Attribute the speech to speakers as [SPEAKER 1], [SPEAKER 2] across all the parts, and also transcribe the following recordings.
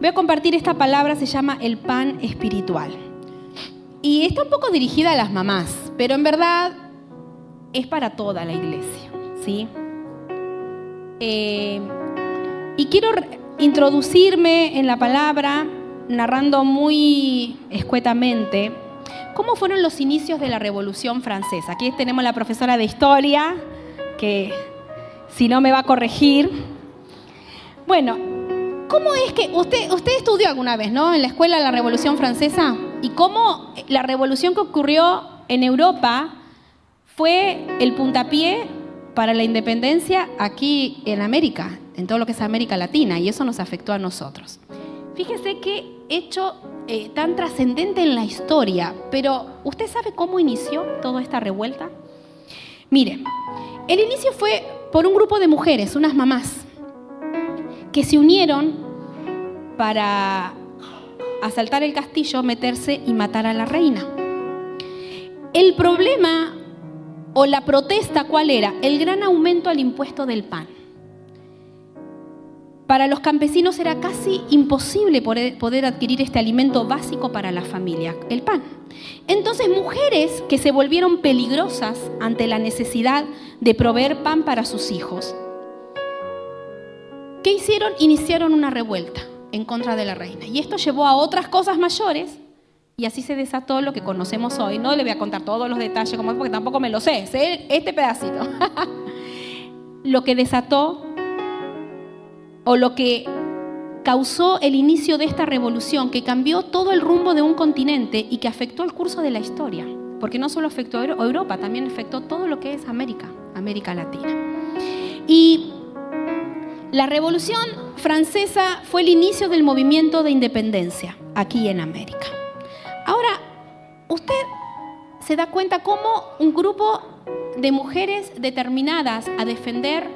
[SPEAKER 1] Voy a compartir esta palabra, se llama el pan espiritual. Y está un poco dirigida a las mamás, pero en verdad es para toda la iglesia, ¿sí? Y quiero introducirme en la palabra narrando muy escuetamente cómo fueron los inicios de la Revolución Francesa. Aquí tenemos la profesora de historia, que si no me va a corregir. Bueno, ¿cómo es que usted estudió alguna vez, ¿no? En la escuela la Revolución Francesa, y cómo la revolución que ocurrió en Europa fue el puntapié para la independencia aquí en América, en todo lo que es América Latina, y eso nos afectó a nosotros. Fíjese qué hecho tan trascendente en la historia, pero ¿usted sabe cómo inició toda esta revuelta? Mire, el inicio fue por un grupo de mujeres, unas mamás, que se unieron para asaltar el castillo, meterse y matar a la reina. El problema o la protesta, ¿cuál era? El gran aumento al impuesto del pan. Para los campesinos era casi imposible poder adquirir este alimento básico para la familia, el pan. Entonces, mujeres que se volvieron peligrosas ante la necesidad de proveer pan para sus hijos, ¿qué hicieron? Iniciaron una revuelta en contra de la reina. Y esto llevó a otras cosas mayores, y así se desató lo que conocemos hoy. No le voy a contar todos los detalles, porque tampoco me lo sé este pedacito. Lo que desató, o lo que causó el inicio de esta revolución, que cambió todo el rumbo de un continente y que afectó el curso de la historia. Porque no solo afectó a Europa, también afectó todo lo que es América Latina. Y la Revolución Francesa fue el inicio del movimiento de independencia aquí en América. Ahora, usted se da cuenta cómo un grupo de mujeres determinadas a defender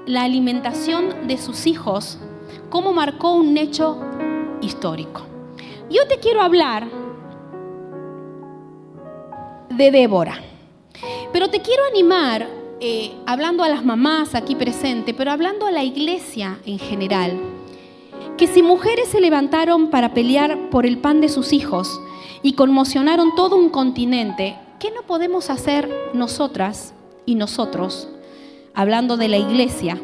[SPEAKER 1] la alimentación de sus hijos, cómo marcó un hecho histórico. Yo te quiero hablar de Débora, pero te quiero animar hablando a las mamás aquí presentes, pero hablando a la iglesia en general, que si mujeres se levantaron para pelear por el pan de sus hijos y conmocionaron todo un continente, ¿qué no podemos hacer nosotras y nosotros, hablando de la iglesia,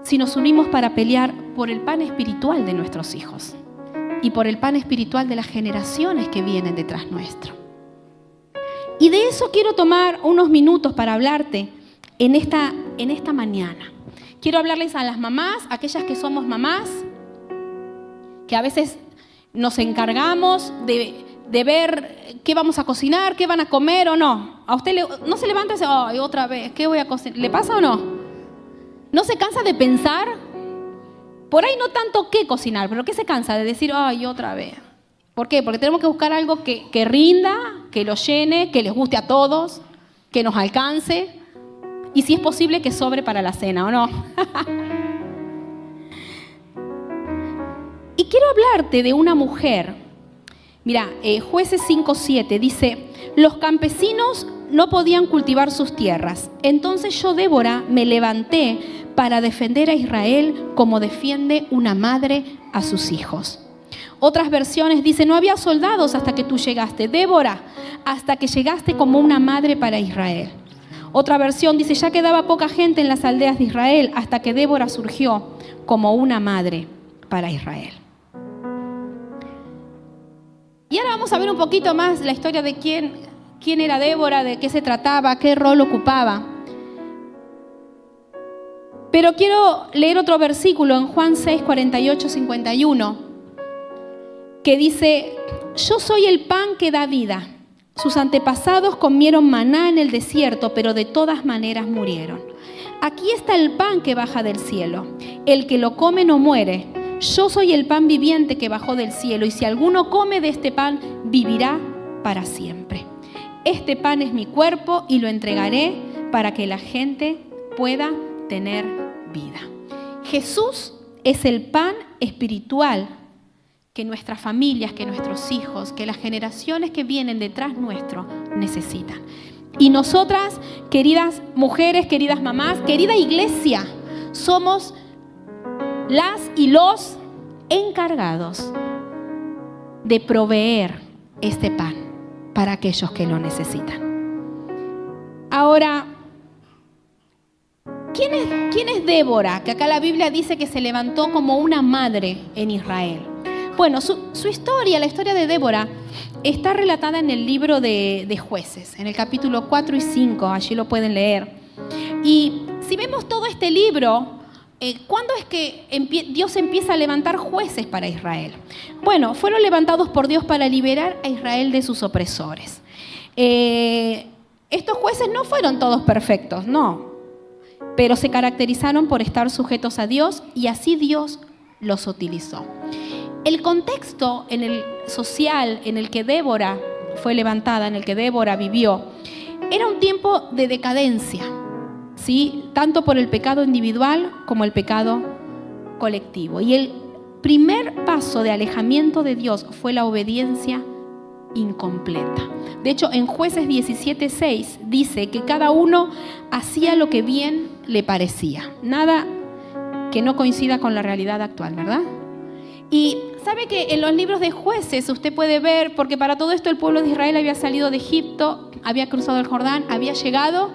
[SPEAKER 1] si nos unimos para pelear por el pan espiritual de nuestros hijos y por el pan espiritual de las generaciones que vienen detrás nuestro? Y de eso quiero tomar unos minutos para hablarte en esta mañana. Quiero hablarles a las mamás, aquellas que somos mamás, que a veces nos encargamos de ver qué vamos a cocinar, qué van a comer o no. A usted no se levanta y dice, ay, otra vez, ¿qué voy a cocinar? ¿Le pasa o no? ¿No se cansa de pensar? Por ahí no tanto qué cocinar, pero ¿qué se cansa de decir, ay, otra vez? ¿Por qué? Porque tenemos que buscar algo que rinda, que lo llene, que les guste a todos, que nos alcance y si es posible que sobre para la cena, ¿o no? Y quiero hablarte de una mujer. Mira, Jueces 5:7 dice, los campesinos no podían cultivar sus tierras. Entonces yo, Débora, me levanté para defender a Israel como defiende una madre a sus hijos. Otras versiones dicen, no había soldados hasta que tú llegaste. Débora, hasta que llegaste como una madre para Israel. Otra versión dice, ya quedaba poca gente en las aldeas de Israel hasta que Débora surgió como una madre para Israel. Y ahora vamos a ver un poquito más la historia de quién era Débora, de qué se trataba, qué rol ocupaba. Pero quiero leer otro versículo en Juan 6, 48, 51, que dice, yo soy el pan que da vida. Sus antepasados comieron maná en el desierto, pero de todas maneras murieron. Aquí está el pan que baja del cielo. El que lo come no muere. Yo soy el pan viviente que bajó del cielo, y si alguno come de este pan, vivirá para siempre. Este pan es mi cuerpo y lo entregaré para que la gente pueda tener vida. Jesús es el pan espiritual que nuestras familias, que nuestros hijos, que las generaciones que vienen detrás nuestro necesitan. Y nosotras, queridas mujeres, queridas mamás, querida iglesia, somos las y los encargados de proveer este pan para aquellos que lo necesitan. Ahora, ¿quién es Débora? Que acá la Biblia dice que se levantó como una madre en Israel. Bueno, su historia, la historia de Débora, está relatada en el libro de Jueces, en el capítulo 4 y 5, allí lo pueden leer. Y si vemos todo este libro, ¿cuándo es que Dios empieza a levantar jueces para Israel? Bueno, fueron levantados por Dios para liberar a Israel de sus opresores. Estos jueces no fueron todos perfectos, no, pero se caracterizaron por estar sujetos a Dios y así Dios los utilizó. El contexto social en el que Débora fue levantada, en el que Débora vivió, era un tiempo de decadencia, ¿sí? Tanto por el pecado individual como el pecado colectivo. Y el primer paso de alejamiento de Dios fue la obediencia incompleta. De hecho, en Jueces 17:6 dice que cada uno hacía lo que bien le parecía. Nada que no coincida con la realidad actual, ¿verdad? Y sabe que en los libros de Jueces usted puede ver, porque para todo esto el pueblo de Israel había salido de Egipto, había cruzado el Jordán, había llegado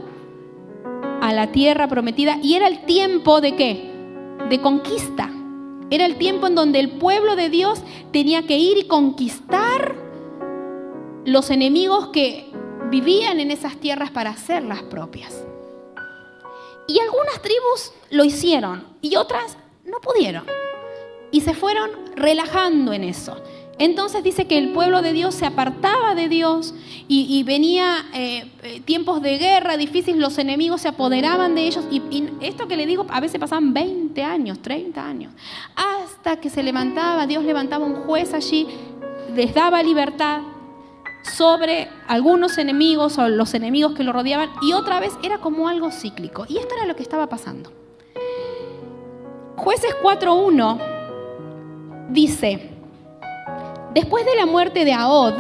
[SPEAKER 1] a la tierra prometida y era el tiempo ¿de qué? De conquista. Era el tiempo en donde el pueblo de Dios tenía que ir y conquistar los enemigos que vivían en esas tierras para hacerlas propias. Y algunas tribus lo hicieron y otras no pudieron. Y se fueron relajando en eso. Entonces dice que el pueblo de Dios se apartaba de Dios y venía tiempos de guerra difíciles, los enemigos se apoderaban de ellos. Y esto que le digo, a veces pasaban 20 años, 30 años. Hasta que se levantaba, Dios levantaba un juez allí, les daba libertad sobre algunos enemigos o los enemigos que lo rodeaban. Y otra vez era como algo cíclico. Y esto era lo que estaba pasando. Jueces 4:1 dice: después de la muerte de Ahod,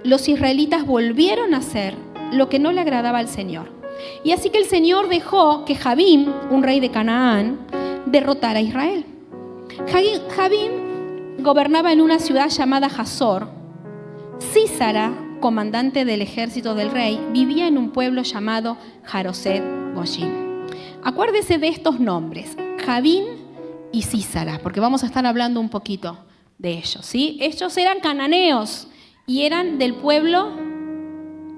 [SPEAKER 1] los israelitas volvieron a hacer lo que no le agradaba al Señor. Y así que el Señor dejó que Jabín, un rey de Canaán, derrotara a Israel. Jabín gobernaba en una ciudad llamada Hazor. Sísara, comandante del ejército del rey, vivía en un pueblo llamado Jaroset Goyim. Acuérdese de estos nombres, Jabín y Sísara, porque vamos a estar hablando un poquito de ellos, ¿sí? Ellos eran cananeos y eran del pueblo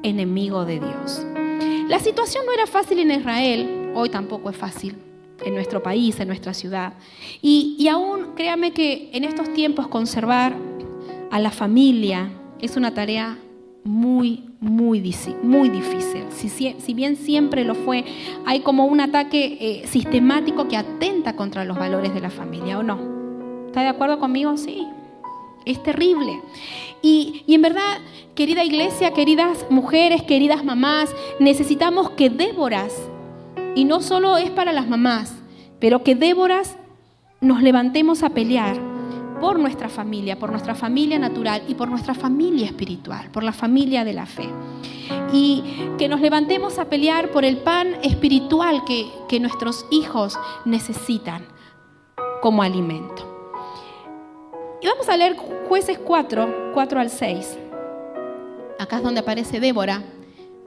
[SPEAKER 1] enemigo de Dios. La situación no era fácil en Israel, hoy tampoco es fácil en nuestro país, en nuestra ciudad. Y aún, créame que en estos tiempos conservar a la familia es una tarea muy difícil. Si bien siempre lo fue, hay como un ataque sistemático que atenta contra los valores de la familia, ¿o no? ¿Está de acuerdo conmigo? Sí. Es terrible. Y en verdad, querida iglesia, queridas mujeres, queridas mamás, necesitamos que Déboras, y no solo es para las mamás, pero que Déboras nos levantemos a pelear por nuestra familia natural y por nuestra familia espiritual, por la familia de la fe. Y que nos levantemos a pelear por el pan espiritual que nuestros hijos necesitan como alimento. Y vamos a leer Jueces 4:4-6. Acá es donde aparece Débora.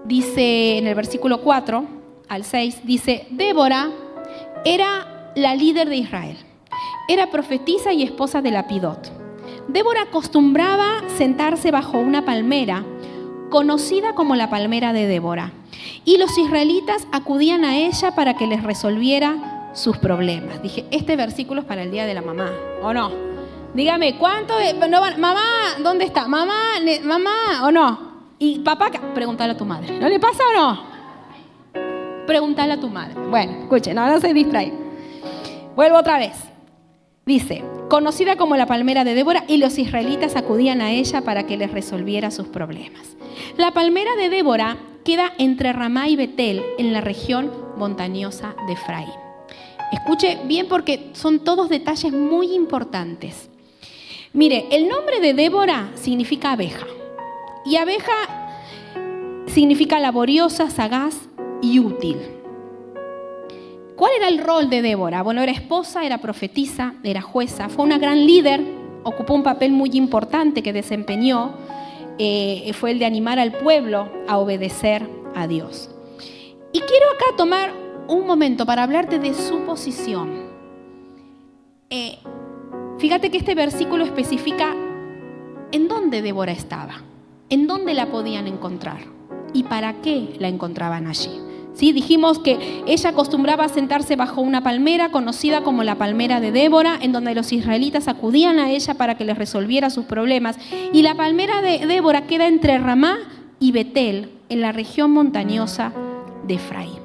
[SPEAKER 1] Dice en el versículo 4-6, dice: Débora era la líder de Israel. Era profetisa y esposa de Lapidot. Débora acostumbraba sentarse bajo una palmera, conocida como la palmera de Débora. Y los israelitas acudían a ella para que les resolviera sus problemas. Dije, este versículo es para el día de la mamá, ¿o no? Dígame, ¿cuánto? Mamá, ¿dónde está? Mamá, ¿o no? Y papá, pregúntale a tu madre. ¿No le pasa o no? Pregúntale a tu madre. Bueno, escuchen, no se distraen. Vuelvo otra vez. Dice, conocida como la palmera de Débora, y los israelitas acudían a ella para que les resolviera sus problemas. La palmera de Débora queda entre Ramá y Betel, en la región montañosa de Efraín. Escuche bien porque son todos detalles muy importantes. Mire, el nombre de Débora significa abeja. Y abeja significa laboriosa, sagaz y útil. ¿Cuál era el rol de Débora? Bueno, era esposa, era profetisa, era jueza, fue una gran líder, ocupó un papel muy importante que desempeñó, fue el de animar al pueblo a obedecer a Dios. Y quiero acá tomar un momento para hablarte de su posición. Fíjate que este versículo especifica en dónde Débora estaba, en dónde la podían encontrar y para qué la encontraban allí. ¿Sí? Dijimos que ella acostumbraba a sentarse bajo una palmera conocida como la palmera de Débora, en donde los israelitas acudían a ella para que les resolviera sus problemas. Y la palmera de Débora queda entre Ramá y Betel, en la región montañosa de Efraín.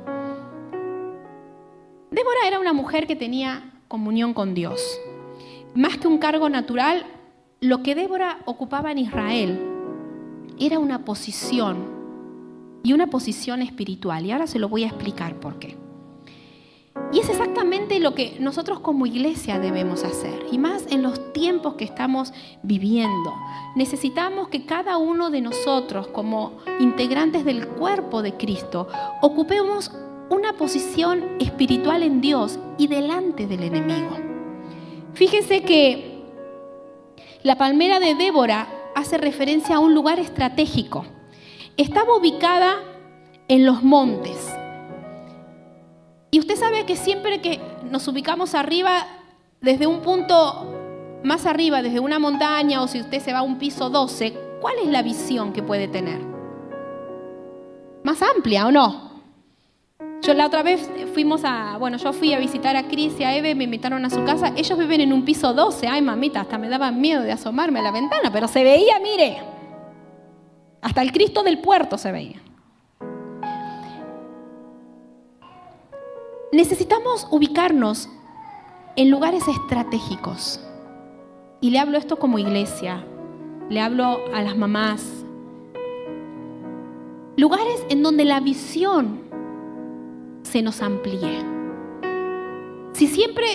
[SPEAKER 1] Débora era una mujer que tenía comunión con Dios. Más que un cargo natural, lo que Débora ocupaba en Israel era una posición y una posición espiritual. Y ahora se lo voy a explicar por qué. Y es exactamente lo que nosotros como iglesia debemos hacer. Y más en los tiempos que estamos viviendo. Necesitamos que cada uno de nosotros, como integrantes del cuerpo de Cristo, ocupemos una posición espiritual en Dios y delante del enemigo. Fíjense que la palmera de Débora hace referencia a un lugar estratégico. Estaba ubicada en los montes. Y usted sabe que siempre que nos ubicamos arriba, desde un punto más arriba, desde una montaña, o si usted se va a un piso 12, ¿cuál es la visión que puede tener? ¿Más amplia o no? Yo la otra vez yo fui a visitar a Cris y a Eve, me invitaron a su casa. Ellos viven en un piso 12. Ay, mamita, hasta me daba miedo de asomarme a la ventana, pero se veía, mire, hasta el Cristo del puerto se veía. Necesitamos ubicarnos en lugares estratégicos. Y le hablo esto como iglesia, le hablo a las mamás. Lugares en donde la visión se nos amplíe. Si siempre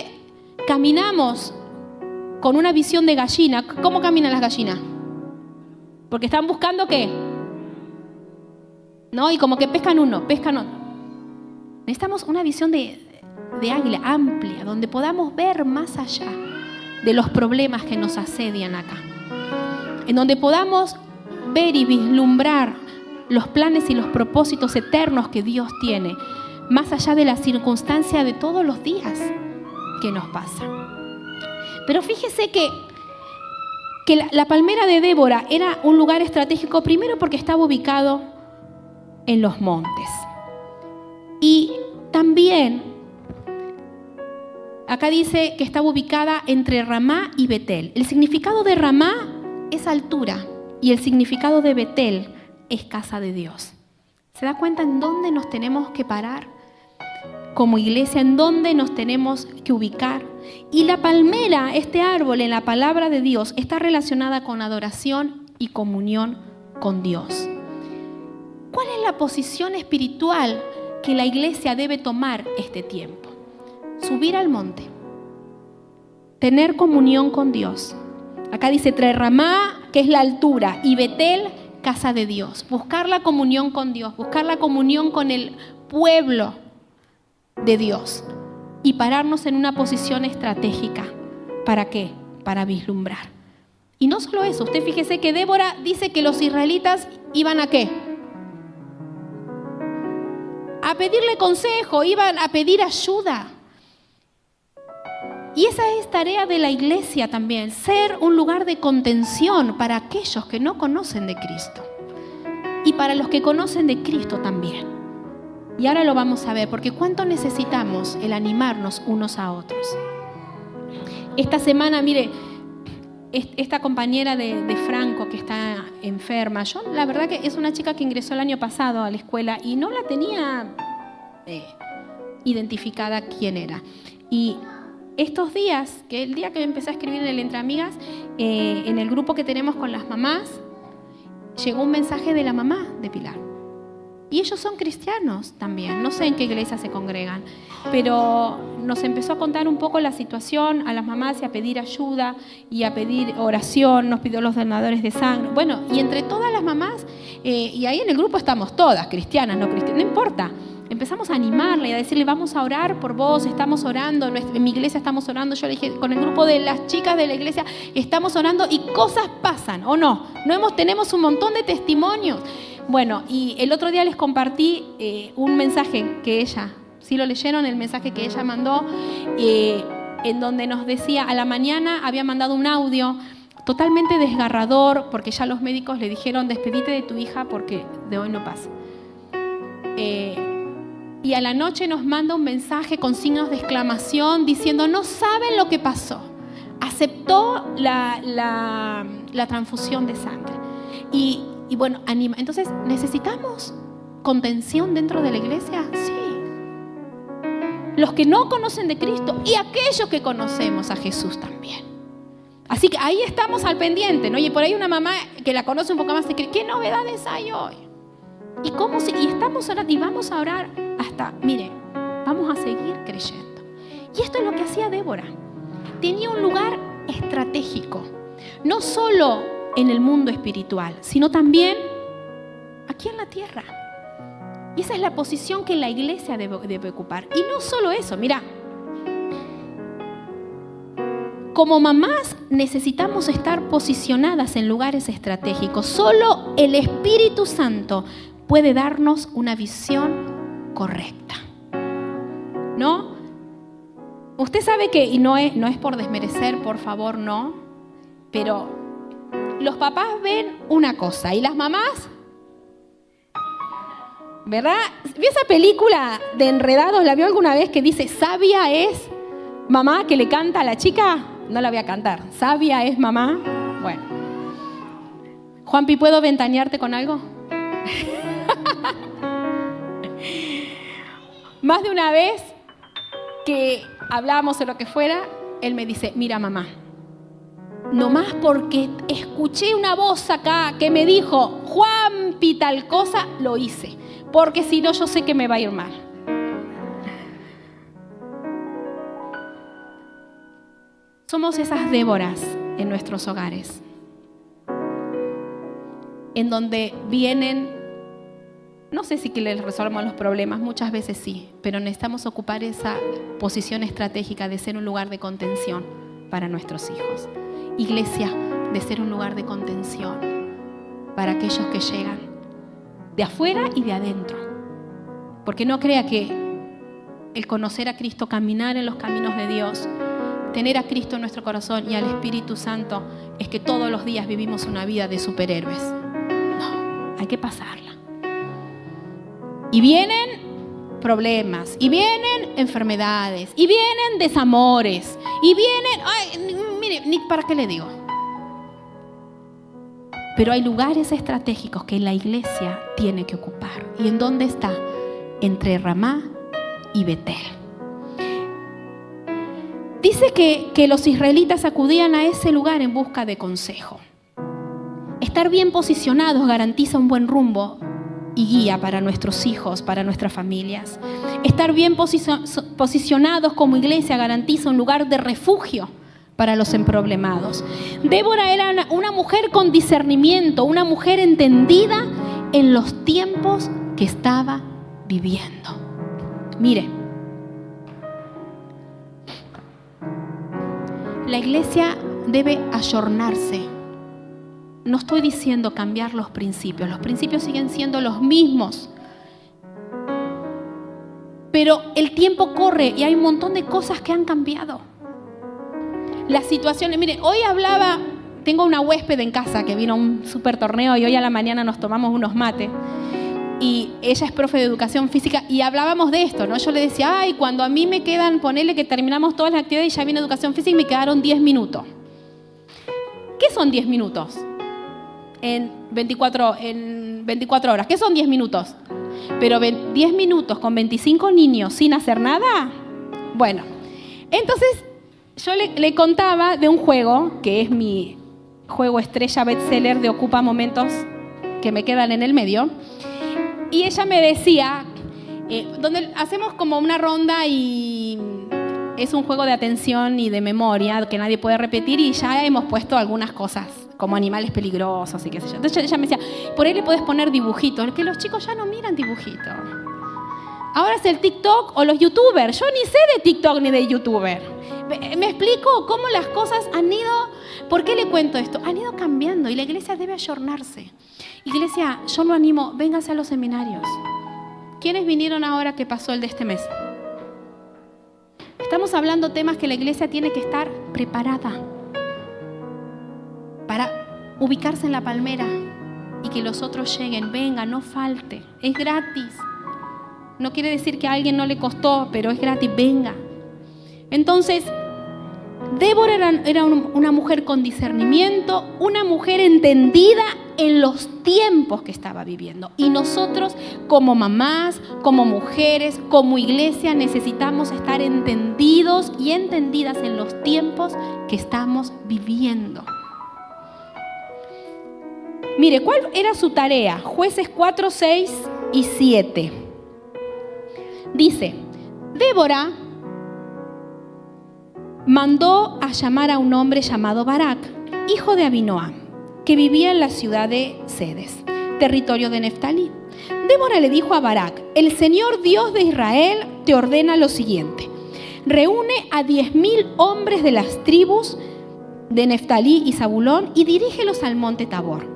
[SPEAKER 1] caminamos con una visión de gallina, ¿cómo caminan las gallinas? Porque están buscando ¿qué? ¿No? Y como que pescan uno, pescan otro. Necesitamos una visión de águila amplia, donde podamos ver más allá de los problemas que nos asedian acá. En donde podamos ver y vislumbrar los planes y los propósitos eternos que Dios tiene, más allá de la circunstancia de todos los días que nos pasa. Pero fíjese que la palmera de Débora era un lugar estratégico, primero porque estaba ubicado en los montes. Y también, acá dice que estaba ubicada entre Ramá y Betel. El significado de Ramá es altura y el significado de Betel es casa de Dios. ¿Se da cuenta en dónde nos tenemos que parar como iglesia? ¿En dónde nos tenemos que ubicar? Y la palmera, este árbol en la palabra de Dios, está relacionada con adoración y comunión con Dios. ¿Cuál es la posición espiritual que la iglesia debe tomar este tiempo? Subir al monte, tener comunión con Dios. Acá dice entre Ramá, que es la altura, y Betel, casa de Dios. Buscar la comunión con Dios, buscar la comunión con el pueblo de Dios y pararnos en una posición estratégica. ¿Para qué? Para vislumbrar. Y no solo eso, usted fíjese que Débora dice que los israelitas iban a ¿qué? A pedirle consejo, iban a pedir ayuda. Y esa es tarea de la iglesia también, ser un lugar de contención para aquellos que no conocen de Cristo y para los que conocen de Cristo también. Y ahora lo vamos a ver, porque cuánto necesitamos el animarnos unos a otros. Esta semana, mire, esta compañera de Franco que está enferma, yo la verdad que es una chica que ingresó el año pasado a la escuela y no la tenía identificada quién era. Y estos días, que el día que empecé a escribir en el Entre Amigas, en el grupo que tenemos con las mamás, llegó un mensaje de la mamá de Pilar. Y ellos son cristianos también, no sé en qué iglesia se congregan, pero nos empezó a contar un poco la situación a las mamás y a pedir ayuda y a pedir oración, nos pidió los donadores de sangre. Bueno, y entre todas las mamás, y ahí en el grupo estamos todas, cristianas, no cristianas, no importa. empezamos a animarla y a decirle, vamos a orar por vos, estamos orando, en mi iglesia estamos orando. Yo le dije, con el grupo de las chicas de la iglesia estamos orando y cosas pasan, ¿o no? Tenemos un montón de testimonios. Bueno, y el otro día les compartí un mensaje que ella, ¿sí lo leyeron? El mensaje que ella mandó, en donde nos decía, a la mañana había mandado un audio totalmente desgarrador, porque ya los médicos le dijeron, despedite de tu hija porque de hoy no pasa. Y a la noche nos manda un mensaje con signos de exclamación diciendo, no saben lo que pasó. Aceptó la transfusión de sangre. Y bueno, anima. Entonces, ¿necesitamos contención dentro de la iglesia? Sí. Los que no conocen de Cristo y aquellos que conocemos a Jesús también. Así que ahí estamos al pendiente, ¿no? Y por ahí una mamá que la conoce un poco más, ¿qué novedades hay hoy? Y estamos orando y vamos a orar hasta, mire, vamos a seguir creyendo. Y esto es lo que hacía Débora. Tenía un lugar estratégico, no solo en el mundo espiritual, sino también aquí en la tierra. Y esa es la posición que la iglesia debe ocupar. Y no solo eso, mira, como mamás necesitamos estar posicionadas en lugares estratégicos. Solo el Espíritu Santo puede darnos una visión correcta, ¿no? Usted sabe que, y no es por desmerecer, por favor, no, pero los papás ven una cosa y las mamás, ¿verdad? ¿Vio esa película de Enredados? ¿La vio alguna vez que dice, sabia es mamá que le canta a la chica? No la voy a cantar. ¿Sabia es mamá? Bueno. Juanpi, ¿puedo ventanearte con algo? Más de una vez que hablábamos de lo que fuera, él me dice, mira mamá, nomás porque escuché una voz acá que me dijo, Juanpi tal cosa, lo hice, porque si no yo sé que me va a ir mal. Somos esas Déboras en nuestros hogares, en donde vienen, no sé si que les resolvamos los problemas, muchas veces sí, pero necesitamos ocupar esa posición estratégica de ser un lugar de contención para nuestros hijos. Iglesia, de ser un lugar de contención para aquellos que llegan de afuera y de adentro. Porque no crea que el conocer a Cristo, caminar en los caminos de Dios, tener a Cristo en nuestro corazón y al Espíritu Santo es que todos los días vivimos una vida de superhéroes. No, hay que pasarla. Y vienen problemas, y vienen enfermedades, y vienen desamores, y vienen, mire, ni para qué le digo. Pero hay lugares estratégicos que la iglesia tiene que ocupar. ¿Y en dónde está? Entre Ramá y Betel. Dice que los israelitas acudían a ese lugar en busca de consejo. Estar bien posicionados garantiza un buen rumbo y guía para nuestros hijos, para nuestras familias. Estar bien posicionados como iglesia garantiza un lugar de refugio para los emproblemados. Débora era una mujer con discernimiento, una mujer entendida en los tiempos que estaba viviendo. Mire, la iglesia debe ayornarse. No estoy diciendo cambiar los principios siguen siendo los mismos. Pero el tiempo corre y hay un montón de cosas que han cambiado. Las situaciones, mire, hoy tengo una huésped en casa que vino a un super torneo y hoy a la mañana nos tomamos unos mates. Y ella es profe de educación física y hablábamos de esto, ¿no? Yo le decía, cuando a mí me quedan, ponele que terminamos todas las actividades y ya viene educación física y me quedaron 10 minutos. ¿Qué son 10 minutos? En 24 horas. ¿Qué son 10 minutos? Pero 10 minutos con 25 niños sin hacer nada. Bueno, entonces yo le contaba de un juego que es mi juego estrella bestseller de Ocupa Momentos que me quedan en el medio. Y ella me decía, donde hacemos como una ronda y es un juego de atención y de memoria que nadie puede repetir y ya hemos puesto algunas cosas como animales peligrosos y qué sé yo. Entonces ella me decía, por ahí le puedes poner dibujitos, que los chicos ya no miran dibujitos. Ahora es el TikTok o los YouTubers. Yo ni sé de TikTok ni de YouTuber. ¿Me explico cómo las cosas han ido? ¿Por qué le cuento esto? Han ido cambiando y la iglesia debe ayornarse. Iglesia, yo lo animo, véngase a los seminarios. ¿Quiénes vinieron ahora que pasó el de este mes? Estamos hablando temas que la iglesia tiene que estar preparada para ubicarse en la palmera y que los otros lleguen. Venga, no falte, es gratis. No quiere decir que a alguien no le costó, pero es gratis, venga. Entonces, Débora era una mujer con discernimiento, una mujer entendida en los tiempos que estaba viviendo. Y nosotros, como mamás, como mujeres, como iglesia, necesitamos estar entendidos y entendidas en los tiempos que estamos viviendo. Mire, ¿cuál era su tarea? Jueces 4, 6 y 7. Dice, Débora mandó a llamar a un hombre llamado Barak, hijo de Abinoam, que vivía en la ciudad de Cedes, territorio de Neftalí. Débora le dijo a Barak, el Señor Dios de Israel te ordena lo siguiente: reúne a 10,000 hombres de las tribus de Neftalí y Zabulón y dirígelos al monte Tabor.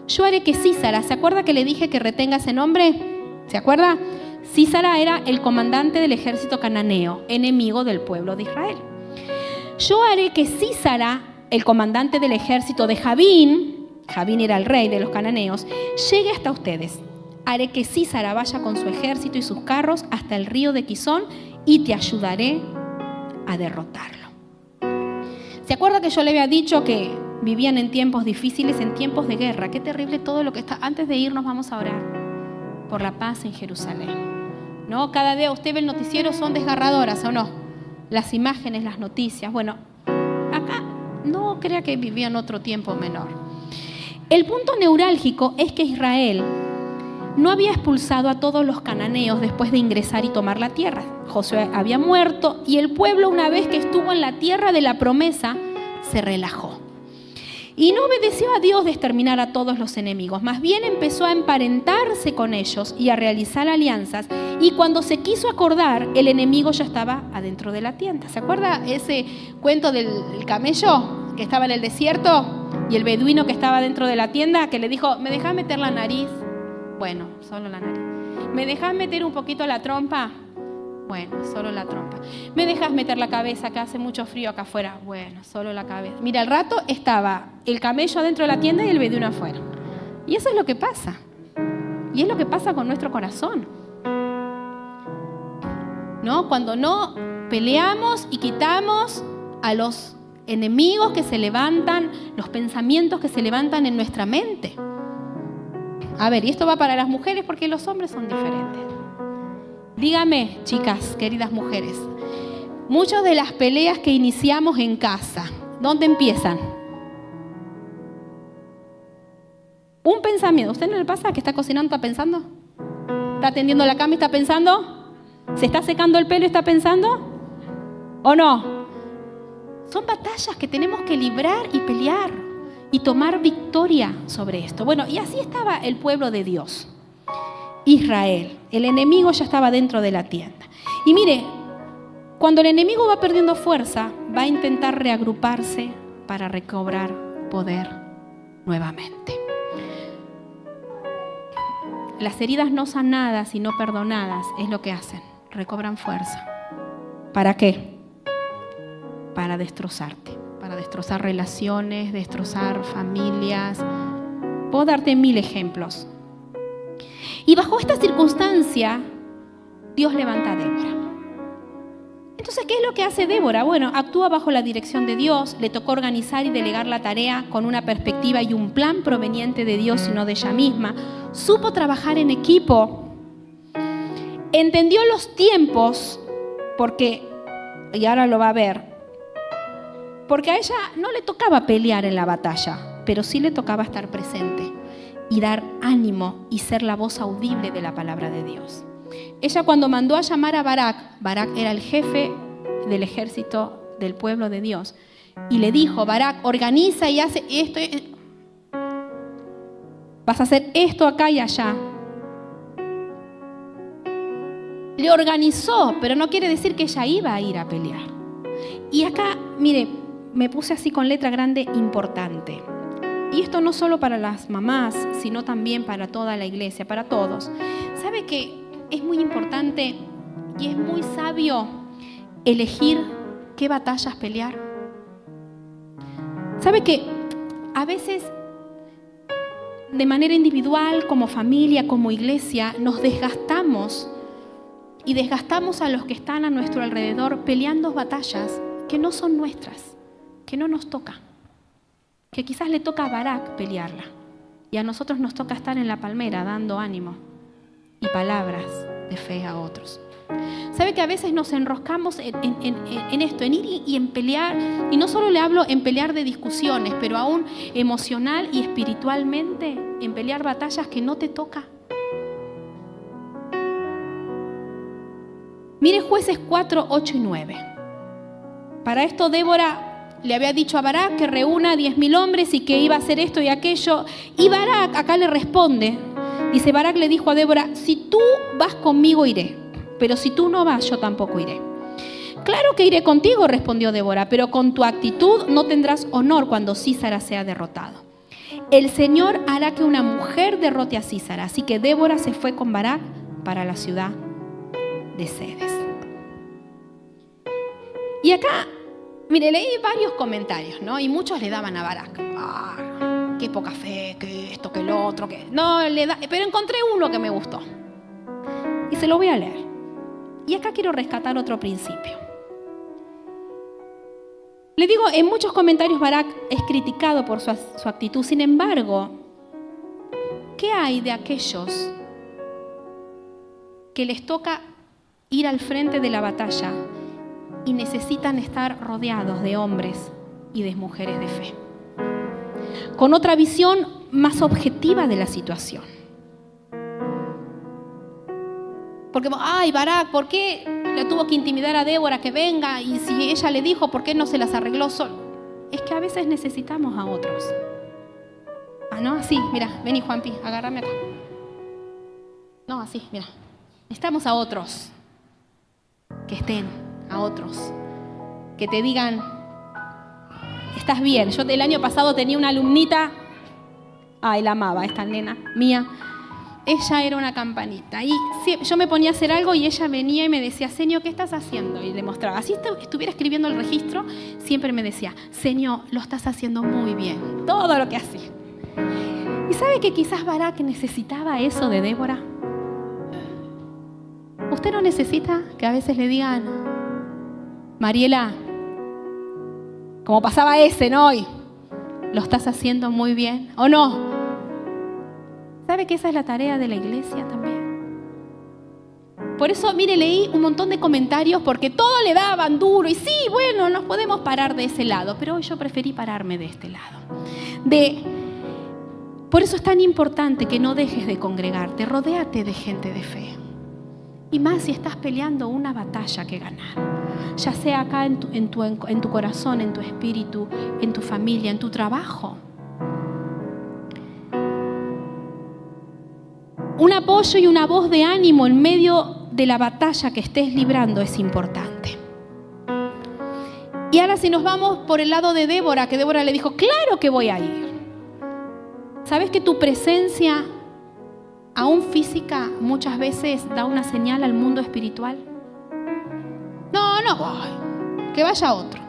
[SPEAKER 1] Yo haré que Sísara, ¿se acuerda que le dije que retenga ese nombre? ¿Se acuerda? Sísara era el comandante del ejército cananeo, enemigo del pueblo de Israel. Yo haré que Sísara, el comandante del ejército de Javín era el rey de los cananeos, llegue hasta ustedes. Haré que Sísara vaya con su ejército y sus carros hasta el río de Quizón y te ayudaré a derrotarlo. ¿Se acuerda que yo le había dicho que vivían en tiempos difíciles, en tiempos de guerra? Qué terrible todo lo que está. Antes de irnos vamos a orar por la paz en Jerusalén. ¿No? Cada día usted ve el noticiero, son desgarradoras, ¿o no? Las imágenes, las noticias. Bueno, acá no crea que vivían otro tiempo menor. El punto neurálgico es que Israel no había expulsado a todos los cananeos después de ingresar y tomar la tierra. Josué había muerto y el pueblo, una vez que estuvo en la tierra de la promesa, se relajó. Y no obedeció a Dios de exterminar a todos los enemigos. Más bien empezó a emparentarse con ellos y a realizar alianzas. Y cuando se quiso acordar, el enemigo ya estaba adentro de la tienda. ¿Se acuerda ese cuento del camello que estaba en el desierto? Y el beduino que estaba dentro de la tienda, que le dijo, ¿me dejás meter la nariz? Bueno, solo la nariz. ¿Me dejás meter un poquito la trompa? Bueno, solo la trompa. ¿Me dejas meter la cabeza, que hace mucho frío acá afuera? Bueno, solo la cabeza. Mira, al rato estaba el camello adentro de la tienda y el beduino afuera. Y eso es lo que pasa. Y es lo que pasa con nuestro corazón. ¿No? Cuando no peleamos y quitamos a los enemigos que se levantan, los pensamientos que se levantan en nuestra mente. A ver, y esto va para las mujeres porque los hombres son diferentes. Dígame, chicas, queridas mujeres, muchas de las peleas que iniciamos en casa, ¿dónde empiezan? Un pensamiento. ¿Usted no le pasa que está cocinando, está pensando? ¿Está tendiendo la cama y está pensando? ¿Se está secando el pelo y está pensando? ¿O no? Son batallas que tenemos que librar y pelear y tomar victoria sobre esto. Bueno, y así estaba el pueblo de Dios. Israel, el enemigo ya estaba dentro de la tienda. Y mire, cuando el enemigo va perdiendo fuerza, va a intentar reagruparse para recobrar poder nuevamente. Las heridas no sanadas y no perdonadas es lo que hacen, recobran fuerza. ¿Para qué? Para destrozarte, para destrozar relaciones, destrozar familias. Puedo darte 1000 ejemplos. Y bajo esta circunstancia, Dios levanta a Débora. Entonces, ¿qué es lo que hace Débora? Bueno, actúa bajo la dirección de Dios, le tocó organizar y delegar la tarea con una perspectiva y un plan proveniente de Dios y no de ella misma. Supo trabajar en equipo, entendió los tiempos, y ahora lo va a ver, porque a ella no le tocaba pelear en la batalla, pero sí le tocaba estar presente y dar ánimo y ser la voz audible de la palabra de Dios. Ella cuando mandó a llamar a Barak era el jefe del ejército del pueblo de Dios, y le dijo, Barak, organiza y hace esto, vas a hacer esto acá y allá. le organizó, pero no quiere decir que ella iba a ir a pelear. Y acá, mire, me puse así con letra grande, importante. Y esto no solo para las mamás, sino también para toda la iglesia, para todos. ¿Sabe que es muy importante y es muy sabio elegir qué batallas pelear? ¿Sabe que a veces de manera individual, como familia, como iglesia, nos desgastamos y desgastamos a los que están a nuestro alrededor peleando batallas que no son nuestras, que no nos toca, que quizás le toca a Barak pelearla y a nosotros nos toca estar en la palmera dando ánimo y palabras de fe a otros. ¿Sabe que a veces nos enroscamos en esto, en ir y en pelear? Y no solo le hablo en pelear de discusiones, pero aún emocional y espiritualmente, en pelear batallas que no te toca. Mire Jueces 4, 8 y 9. Para esto Débora le había dicho a Barak que reúna 10.000 hombres y que iba a hacer esto y aquello. Y Barak acá le responde. Dice, Barak le dijo a Débora, si tú vas conmigo iré, pero si tú no vas, yo tampoco iré. Claro que iré contigo, respondió Débora, pero con tu actitud no tendrás honor cuando Sísara sea derrotado. El Señor hará que una mujer derrote a Sísara. Así que Débora se fue con Barak para la ciudad de Cedes. Y acá, mire, leí varios comentarios, ¿no? Y muchos le daban a Barak. Qué poca fe, que esto, que lo otro, que... No, pero encontré uno que me gustó. Y se lo voy a leer. Y acá quiero rescatar otro principio. Le digo, en muchos comentarios Barak es criticado por su actitud. Sin embargo, ¿qué hay de aquellos que les toca ir al frente de la batalla y necesitan estar rodeados de hombres y de mujeres de fe, con otra visión más objetiva de la situación? Porque, Barak, ¿por qué le tuvo que intimidar a Débora que venga? Y si ella le dijo, ¿por qué no se las arregló solo? Es que a veces necesitamos a otros. ¿No? Así, mira, vení Juanpi, agárrame acá. No, así, mira. Necesitamos a otros. Que estén, a otros. Que te digan, estás bien. Yo el año pasado tenía una alumnita, la amaba, esta nena mía. Ella era una campanita y yo me ponía a hacer algo y ella venía y me decía, Señor, ¿qué estás haciendo? Y le mostraba, así estuviera escribiendo el registro, siempre me decía, Señor, lo estás haciendo muy bien, todo lo que hacía. ¿Y sabe que quizás Barak necesitaba eso de Débora? ¿Usted no necesita que a veces le digan, Mariela, como pasaba ese, ¿no? Hoy, lo estás haciendo muy bien, ¿o no? ¿Sabe que esa es la tarea de la iglesia también? Por eso, mire, leí un montón de comentarios porque todo le daban duro. Y sí, bueno, nos podemos parar de ese lado, pero hoy yo preferí pararme de este lado. Por eso es tan importante que no dejes de congregarte, rodéate de gente de fe. Y más si estás peleando una batalla que ganar. Ya sea acá en tu corazón, en tu espíritu, en tu familia, en tu trabajo. Un apoyo y una voz de ánimo en medio de la batalla que estés librando es importante. Y ahora si nos vamos por el lado de Débora, que Débora le dijo, claro que voy a ir. ¿Sabes que tu presencia, aún física, muchas veces da una señal al mundo espiritual? No voy, que vaya otro.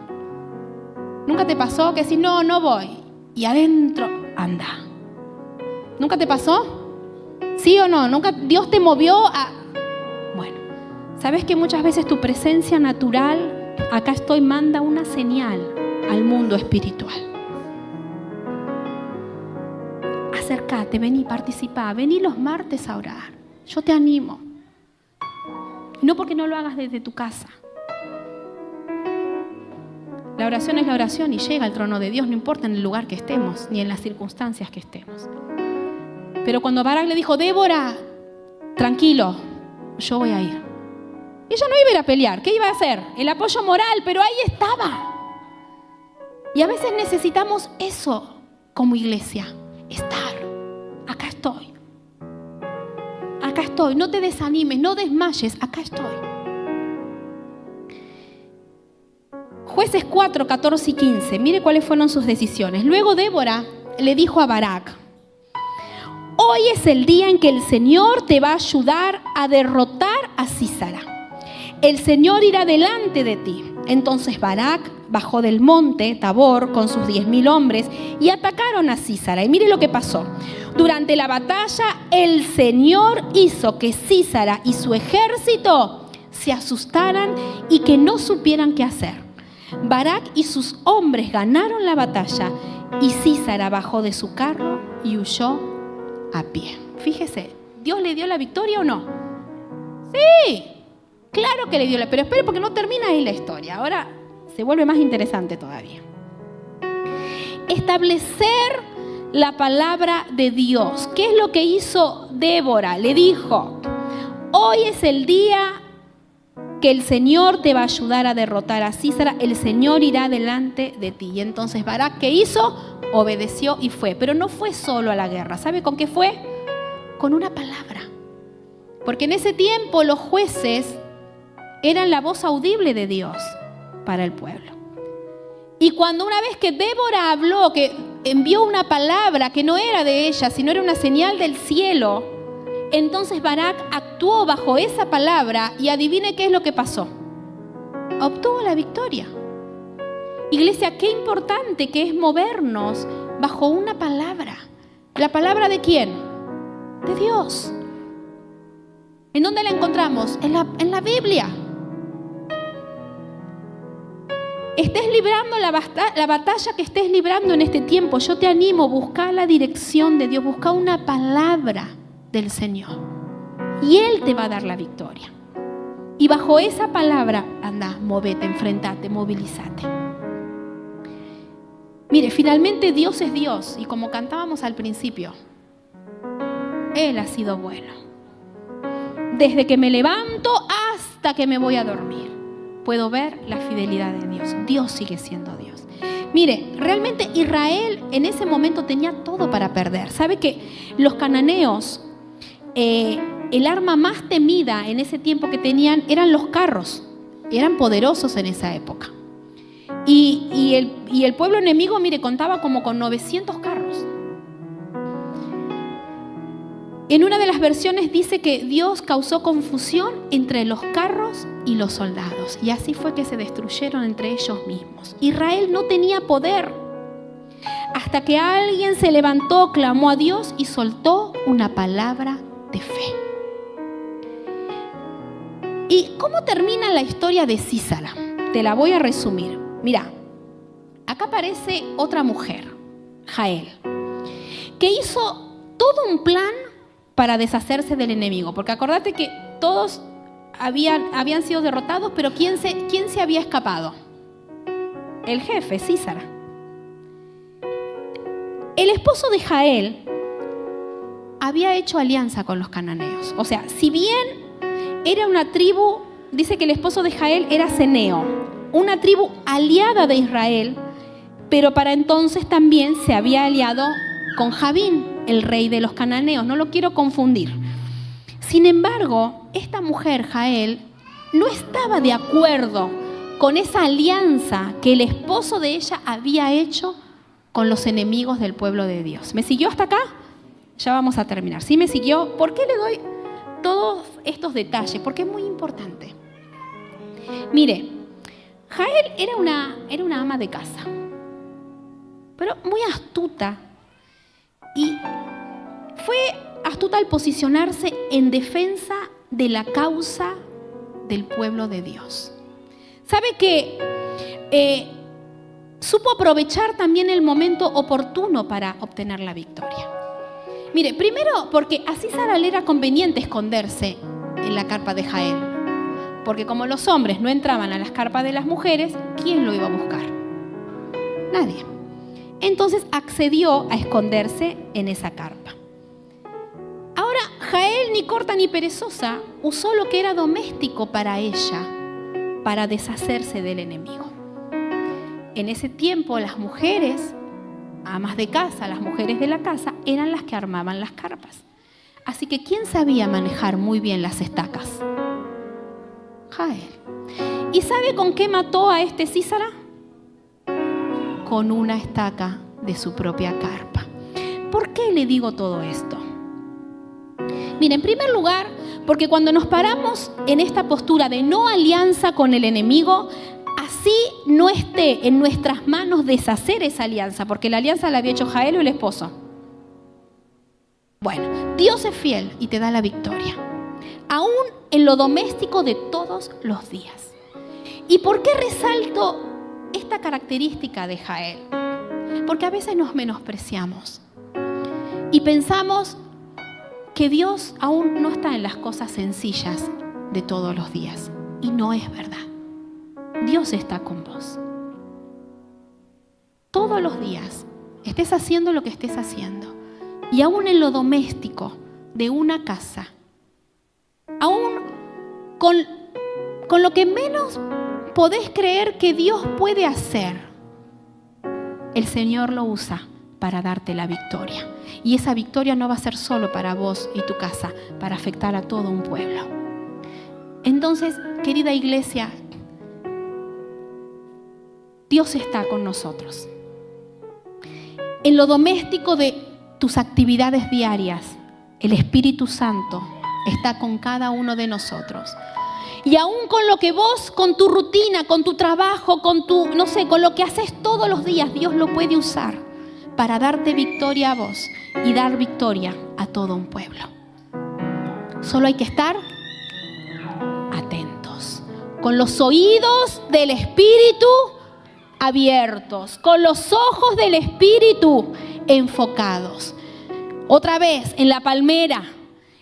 [SPEAKER 1] ¿Nunca te pasó que decís, no voy? Y adentro, anda. ¿Nunca te pasó? ¿Sí o no? ¿Nunca Dios te movió a...? Bueno, ¿sabes que muchas veces tu presencia natural, acá estoy, manda una señal al mundo espiritual? Acércate, vení, participá, vení los martes a orar. Yo te animo. No porque no lo hagas desde tu casa. La oración es la oración y llega al trono de Dios, no importa en el lugar que estemos, ni en las circunstancias que estemos. Pero cuando Barak le dijo, Débora, tranquilo, yo voy a ir. Ella no iba a ir a pelear, ¿qué iba a hacer? El apoyo moral, pero ahí estaba. Y a veces necesitamos eso como iglesia, estar. Acá estoy. estoy, no te desanimes, no desmayes, acá estoy. Jueces 4, 14 y 15, mire cuáles fueron sus decisiones. Luego Débora le dijo a Barak: hoy es el día en que el Señor te va a ayudar a derrotar a Sísara. El Señor irá delante de ti. Entonces Barak bajó del monte Tabor con sus 10.000 hombres y atacaron a Sísara. Y mire lo que pasó. Durante la batalla, el Señor hizo que Sísara y su ejército se asustaran y que no supieran qué hacer. Barak y sus hombres ganaron la batalla y Sísara bajó de su carro y huyó a pie. Fíjese, ¿Dios le dio la victoria o no? Sí, claro que le dio la victoria, pero espere porque no termina ahí la historia. Ahora se vuelve más interesante todavía. Establecer la palabra de Dios. ¿Qué es lo que hizo Débora? Le dijo: hoy es el día que el Señor te va a ayudar a derrotar a Sísara, el Señor irá delante de ti. Y entonces Barak, ¿qué hizo? Obedeció y fue. Pero no fue solo a la guerra. ¿Sabe con qué fue? Con una palabra. Porque en ese tiempo los jueces eran la voz audible de Dios para el pueblo. Y cuando una vez que Débora habló, que envió una palabra que no era de ella, sino era una señal del cielo, entonces Barak actuó bajo esa palabra y adivine qué es lo que pasó. Obtuvo la victoria. Iglesia, qué importante que es movernos bajo una palabra. ¿La palabra de quién? De Dios. ¿En dónde la encontramos? En la Biblia. Estés librando la batalla que estés librando en este tiempo, yo te animo a buscar la dirección de Dios, buscar una palabra del Señor y Él te va a dar la victoria. Y bajo esa palabra, anda, movete, enfrentate, movilízate. Mire, finalmente Dios es Dios y como cantábamos al principio, Él ha sido bueno. Desde que me levanto hasta que me voy a dormir, puedo ver la fidelidad de Dios. Dios sigue siendo Dios. Mire, realmente Israel en ese momento tenía todo para perder. ¿Sabe que los cananeos, el arma más temida en ese tiempo que tenían eran los carros? Eran poderosos en esa época. Y el pueblo enemigo, mire, contaba como con 900 carros. En una de las versiones dice que Dios causó confusión entre los carros y los soldados. Y así fue que se destruyeron entre ellos mismos. Israel no tenía poder hasta que alguien se levantó, clamó a Dios y soltó una palabra de fe. ¿Y cómo termina la historia de Sísara? Te la voy a resumir. Mira, acá aparece otra mujer, Jael, que hizo todo un plan para deshacerse del enemigo. Porque acordate que todos habían sido derrotados, pero ¿quién se había escapado? El jefe, Sísara. El esposo de Jael había hecho alianza con los cananeos. O sea, si bien era una tribu, dice que el esposo de Jael era Ceneo, una tribu aliada de Israel, pero para entonces también se había aliado con Jabín, el rey de los cananeos. No lo quiero confundir. Sin embargo, esta mujer, Jael, no estaba de acuerdo con esa alianza que el esposo de ella había hecho con los enemigos del pueblo de Dios. ¿Me siguió hasta acá? Ya vamos a terminar. ¿Sí me siguió? ¿Por qué le doy todos estos detalles? Porque es muy importante. Mire, Jael era una ama de casa, pero muy astuta. Y fue astuta al posicionarse en defensa de la causa del pueblo de Dios. ¿Sabe que supo aprovechar también el momento oportuno para obtener la victoria? Mire, primero porque a Sísara le era conveniente esconderse en la carpa de Jael, porque como los hombres no entraban a las carpas de las mujeres, ¿quién lo iba a buscar? Nadie. Entonces accedió a esconderse en esa carpa. Ahora, Jael, ni corta ni perezosa, usó lo que era doméstico para ella, para deshacerse del enemigo. En ese tiempo, las mujeres, amas de casa, las mujeres de la casa, eran las que armaban las carpas. Así que ¿quién sabía manejar muy bien las estacas? Jael. ¿Y sabe con qué mató a este Sísara? Con una estaca de su propia carpa. ¿Por qué le digo todo esto? Mira, en primer lugar, porque cuando nos paramos en esta postura de no alianza con el enemigo, así no esté en nuestras manos deshacer esa alianza, porque la alianza la había hecho Jael o el esposo. Bueno, Dios es fiel y te da la victoria, aún en lo doméstico de todos los días. ¿Y por qué resalto esta característica de Jael? Porque a veces nos menospreciamos y pensamos que Dios aún no está en las cosas sencillas de todos los días. Y no es verdad. Dios está con vos. Todos los días, estés haciendo lo que estés haciendo. Y aún en lo doméstico de una casa, aún con lo que menos podés creer que Dios puede hacer, el Señor lo usa para darte la victoria. Y esa victoria no va a ser solo para vos y tu casa, para afectar a todo un pueblo. Entonces, querida iglesia, Dios está con nosotros. En lo doméstico de tus actividades diarias, el Espíritu Santo está con cada uno de nosotros. Y aún con lo que vos, con tu rutina, con tu trabajo, con lo que haces todos los días, Dios lo puede usar para darte victoria a vos y dar victoria a todo un pueblo. Solo hay que estar atentos, con los oídos del Espíritu abiertos, con los ojos del Espíritu enfocados. Otra vez, en la palmera,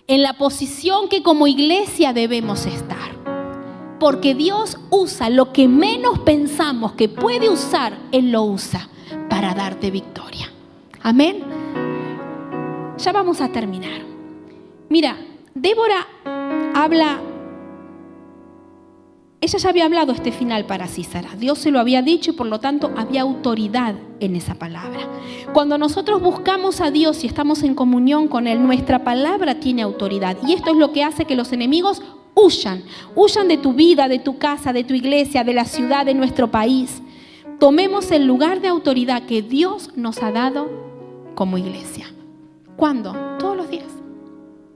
[SPEAKER 1] en la posición que como iglesia debemos estar. Porque Dios usa lo que menos pensamos que puede usar, Él lo usa para darte victoria. Amén. Ya vamos a terminar. Mira, Débora habla. Ella ya había hablado este final para Sísara. Dios se lo había dicho y por lo tanto había autoridad en esa palabra. Cuando nosotros buscamos a Dios y estamos en comunión con Él, nuestra palabra tiene autoridad. Y esto es lo que hace que los enemigos huyan. Huyan de tu vida, de tu casa, de tu iglesia, de la ciudad, de nuestro país. Tomemos el lugar de autoridad que Dios nos ha dado como iglesia. ¿Cuándo? Todos los días.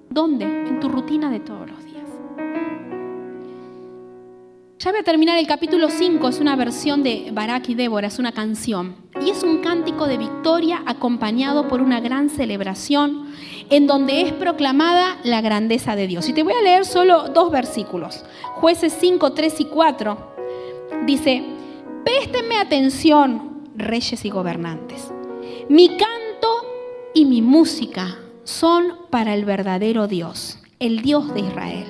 [SPEAKER 1] ¿Dónde? En tu rutina de todos los días. Ya voy a terminar el capítulo 5, es una versión de Barak y Débora, es una canción. Y es un cántico de victoria acompañado por una gran celebración en donde es proclamada la grandeza de Dios. Y te voy a leer solo 2 versículos. Jueces 5, 3 y 4. Dice: préstenme atención, reyes y gobernantes. Mi canto y mi música son para el verdadero Dios, el Dios de Israel.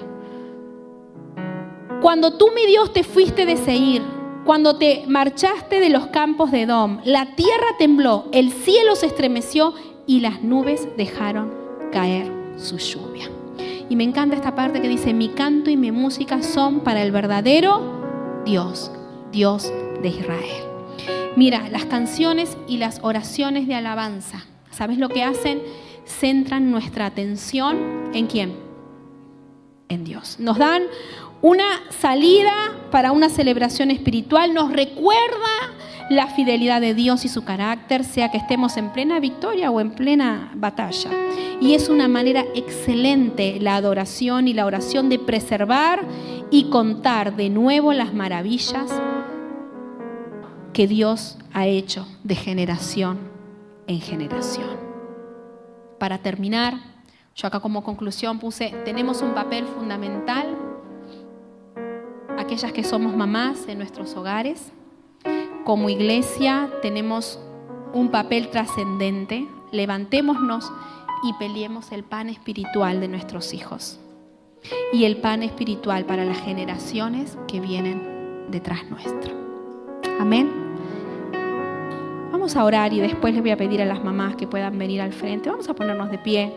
[SPEAKER 1] Cuando tú, mi Dios, te fuiste de Seir, cuando te marchaste de los campos de Edom, la tierra tembló, el cielo se estremeció y las nubes dejaron caer su lluvia. Y me encanta esta parte que dice: mi canto y mi música son para el verdadero Dios, Dios de Israel. Mira, las canciones y las oraciones de alabanza, ¿sabes lo que hacen? Centran nuestra atención ¿en quién? En Dios. Nos dan una salida para una celebración espiritual, nos recuerda la fidelidad de Dios y su carácter, sea que estemos en plena victoria o en plena batalla. Y es una manera excelente la adoración y la oración de preservar y contar de nuevo las maravillas que Dios ha hecho de generación en generación. Para terminar, yo acá como conclusión puse: tenemos un papel fundamental, aquellas que somos mamás en nuestros hogares. Como iglesia tenemos un papel trascendente. Levantémonos y peleemos el pan espiritual de nuestros hijos y el pan espiritual para las generaciones que vienen detrás nuestro. Amén. Vamos a orar y después les voy a pedir a las mamás que puedan venir al frente. Vamos a ponernos de pie.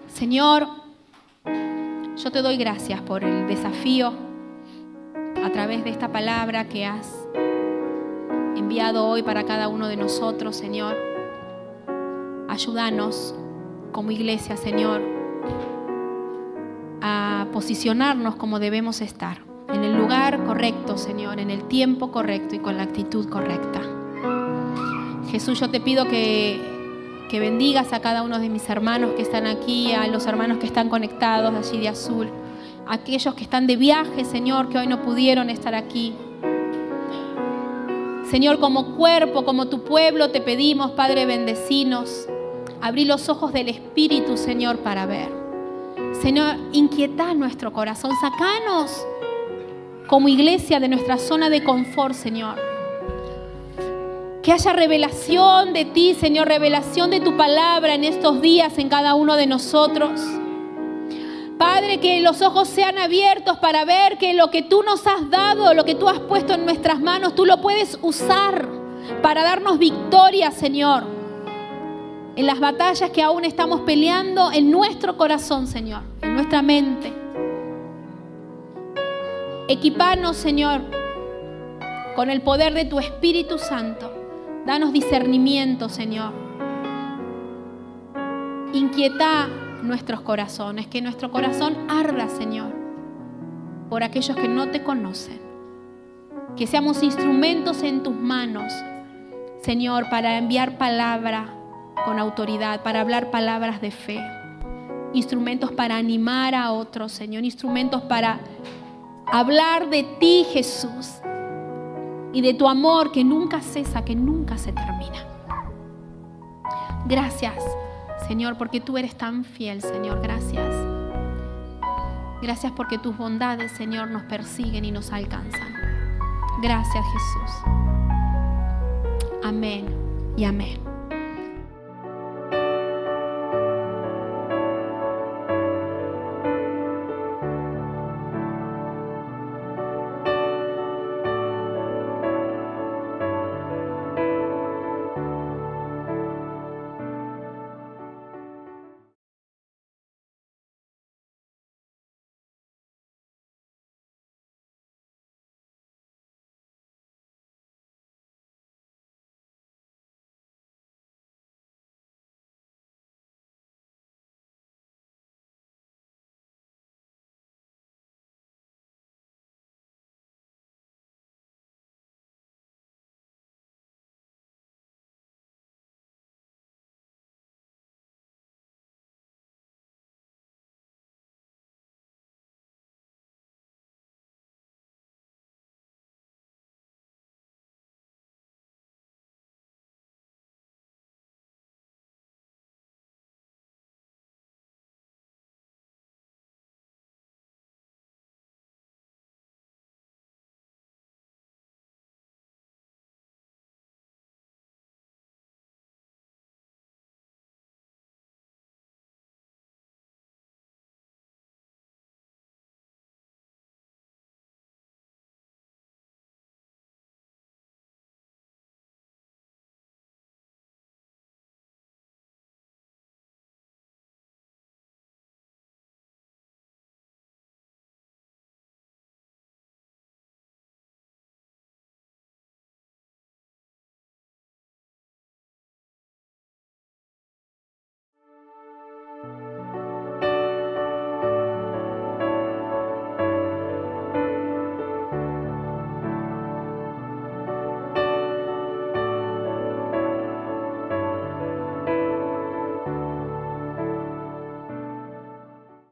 [SPEAKER 1] Señor, yo te doy gracias por el desafío, a través de esta palabra que has enviado hoy para cada uno de nosotros, Señor. Ayúdanos como iglesia, Señor, a posicionarnos como debemos estar, en el lugar correcto, Señor, en el tiempo correcto y con la actitud correcta. Jesús, yo te pido que bendigas a cada uno de mis hermanos que están aquí, a los hermanos que están conectados allí de azul, a aquellos que están de viaje, Señor, que hoy no pudieron estar aquí. Señor, como cuerpo, como tu pueblo, te pedimos, Padre, bendecinos. Abrí los ojos del Espíritu, Señor, para ver. Señor, inquietá nuestro corazón. Sacanos como iglesia de nuestra zona de confort, Señor. Que haya revelación de ti, Señor, revelación de tu palabra en estos días en cada uno de nosotros. Padre, que los ojos sean abiertos para ver que lo que tú nos has dado, lo que tú has puesto en nuestras manos, tú lo puedes usar para darnos victoria, Señor, en las batallas que aún estamos peleando en nuestro corazón, Señor, en nuestra mente. Equipanos, Señor, con el poder de tu Espíritu Santo. Danos discernimiento, Señor. Inquieta nuestros corazones, que nuestro corazón arda, Señor, por aquellos que no te conocen. Que seamos instrumentos en tus manos, Señor, para enviar palabra con autoridad, para hablar palabras de fe. Instrumentos para animar a otros, Señor. Instrumentos para hablar de ti, Jesús, y de tu amor que nunca cesa, que nunca se termina. Gracias, Señor, porque tú eres tan fiel, Señor. Gracias. Gracias porque tus bondades, Señor, nos persiguen y nos alcanzan. Gracias, Jesús. Amén y amén.